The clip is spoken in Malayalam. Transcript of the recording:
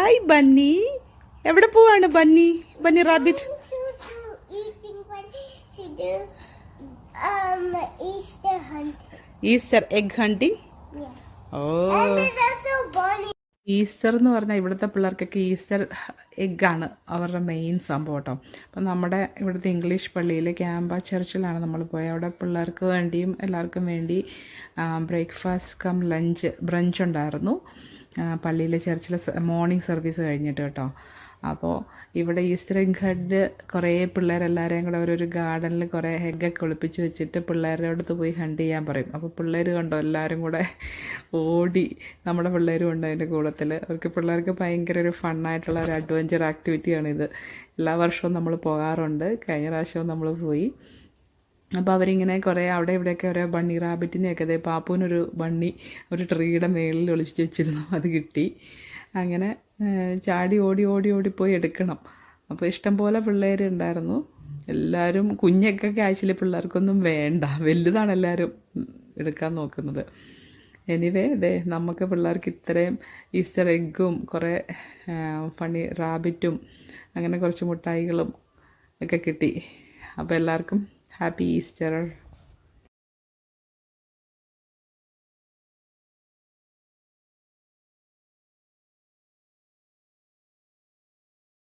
ഹായ് ബന്നി, എവിടെ പോവാണ് bunny? Bunny rabbit Easter egg hunting. Oh, Easter എന്ന് പറഞ്ഞാൽ ഇവിടുത്തെ പിള്ളേർക്കൊക്കെ ഈസ്റ്റർ എഗ്ഗാണ് അവരുടെ മെയിൻ സംഭവം കേട്ടോ. അപ്പം നമ്മുടെ ഇവിടുത്തെ ഇംഗ്ലീഷ് പള്ളിയിൽ ക്യാമ്പ ചർച്ചിലാണ് നമ്മൾ പോയത്. അവിടെ പിള്ളേർക്ക് വേണ്ടിയും എല്ലാവർക്കും വേണ്ടി ബ്രേക്ക്ഫാസ്റ്റ് കം ലഞ്ച് ബ്രഞ്ച് ഉണ്ടായിരുന്നു പള്ളിയിലെ ചർച്ചിലെ മോർണിംഗ് സർവീസ് കഴിഞ്ഞിട്ട് കേട്ടോ. അപ്പോൾ ഇവിടെ ഈസ്റ്റർ എഗ് ഹണ്ട് കുറേ പിള്ളേരെല്ലാവരെയും കൂടെ ഒരു ഗാർഡനിൽ കുറേ എഗ്ഗൊക്കെ ഒളിപ്പിച്ച് വെച്ചിട്ട് പിള്ളേരുടെ അടുത്ത് പോയി ഹണ്ട് ചെയ്യാൻ പറയും. അപ്പോൾ പിള്ളേർ കണ്ടോ എല്ലാവരും കൂടെ ഓടി, നമ്മുടെ പിള്ളേരും ഉണ്ട് അതിൻ്റെ കൂട്ടത്തിൽ. പിള്ളേർക്ക് ഭയങ്കര ഒരു ഫണ്ണായിട്ടുള്ള ഒരു അഡ്വഞ്ചർ ആക്ടിവിറ്റിയാണിത്. എല്ലാ വർഷവും നമ്മൾ പോകാറുണ്ട്. കഴിഞ്ഞ പ്രാവശ്യവും നമ്മൾ പോയി. അപ്പോൾ അവരിങ്ങനെ കുറേ അവിടെ ഇവിടെയൊക്കെ ഓരോ ബണ്ണി റാബിറ്റിനെയൊക്കെ അതേ പാപ്പൂനൊരു ബണ്ണി ഒരു ട്രീയുടെ മേളിൽ ഒളിച്ച് വെച്ചിരുന്നു, അത് കിട്ടി. അങ്ങനെ ചാടി ഓടി ഓടി ഓടിപ്പോയി എടുക്കണം. അപ്പോൾ ഇഷ്ടംപോലെ പിള്ളേരുണ്ടായിരുന്നു. എല്ലാവരും കുഞ്ഞൊക്കെ ആക്ച്വലി പിള്ളേർക്കൊന്നും വേണ്ട, വലുതാണ് എല്ലാവരും എടുക്കാൻ നോക്കുന്നത്. എനിവേ നമുക്ക് പിള്ളേർക്ക് ഇത്രയും ഈസ്റ്റർ എഗ്ഗും കുറേ ഫണ്ണി റാബിറ്റും അങ്ങനെ കുറച്ച് മുട്ടായികളും ഒക്കെ കിട്ടി. അപ്പോൾ എല്ലാവർക്കും ഹാപ്പി ഈസ്റ്റർ.